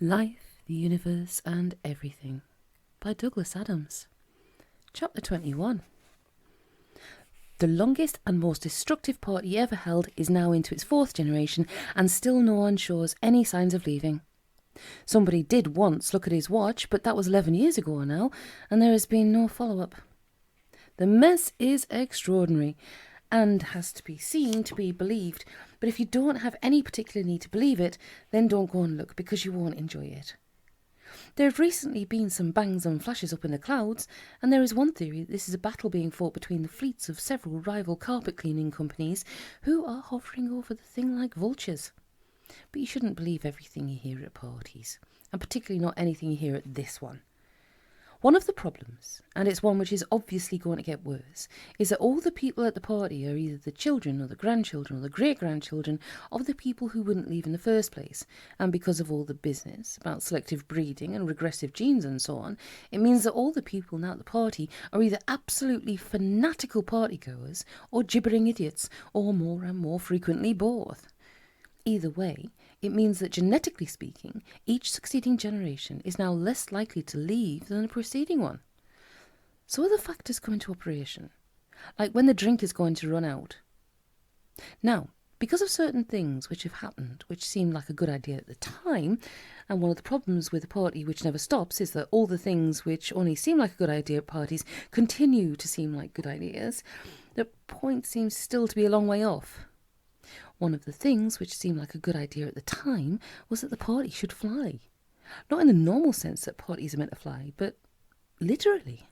Life, the Universe and Everything by Douglas Adams. Chapter 21. The longest and most destructive party ever held is now into its fourth generation, and still no one shows any signs of leaving. Somebody did once look at his watch, but that was 11 years ago now, and there has been no follow-up. The mess is extraordinary, and has to be seen to be believed, but if you don't have any particular need to believe it, then don't go and look, because you won't enjoy it. There have recently been some bangs and flashes up in the clouds, and there is one theory that this is a battle being fought between the fleets of several rival carpet cleaning companies who are hovering over the thing like vultures. But you shouldn't believe everything you hear at parties, and particularly not anything you hear at this one. One of the problems, and it's one which is obviously going to get worse, is that all the people at the party are either the children or the grandchildren or the great-grandchildren of the people who wouldn't leave in the first place, and because of all the business about selective breeding and regressive genes and so on, it means that all the people now at the party are either absolutely fanatical partygoers or gibbering idiots, or more and more frequently both. Either way, it means that genetically speaking, each succeeding generation is now less likely to leave than the preceding one. So other factors come into operation, like when the drink is going to run out. Now, because of certain things which have happened which seemed like a good idea at the time, and one of the problems with a party which never stops is that all the things which only seem like a good idea at parties continue to seem like good ideas, the point seems still to be a long way off. One of the things which seemed like a good idea at the time was that the party should fly. Not in the normal sense that parties are meant to fly, but literally.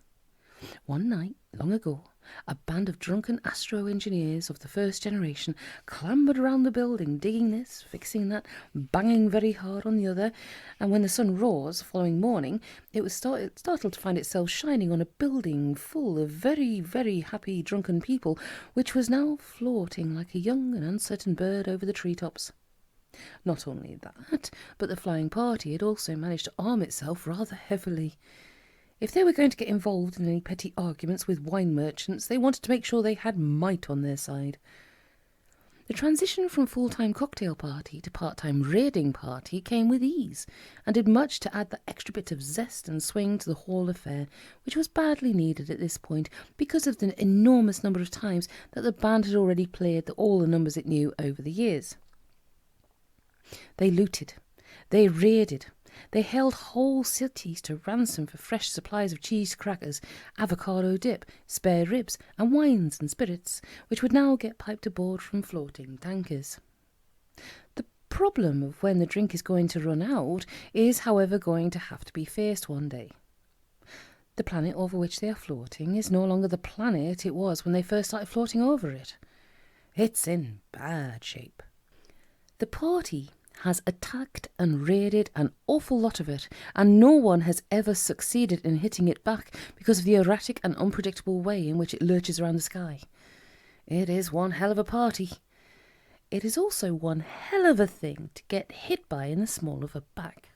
One night, long ago, a band of drunken astro-engineers of the first generation clambered around the building, digging this, fixing that, banging very hard on the other, and when the sun rose the following morning, it was startled to find itself shining on a building full of very, very happy drunken people, which was now floating like a young and uncertain bird over the treetops. Not only that, but the flying party had also managed to arm itself rather heavily. If they were going to get involved in any petty arguments with wine merchants, they wanted to make sure they had might on their side. The transition from full-time cocktail party to part-time raiding party came with ease, and did much to add that extra bit of zest and swing to the whole affair, which was badly needed at this point because of the enormous number of times that the band had already played all the numbers it knew over the years. They looted, they raided, they held whole cities to ransom for fresh supplies of cheese crackers, avocado dip, spare ribs, and wines and spirits, which would now get piped aboard from floating tankers. The problem of when the drink is going to run out is, however, going to have to be faced one day. The planet over which they are floating is no longer the planet it was when they first started floating over it. It's in bad shape. The party has attacked and raided an awful lot of it, and no one has ever succeeded in hitting it back because of the erratic and unpredictable way in which it lurches around the sky. It is one hell of a party. It is also one hell of a thing to get hit by in the small of a back.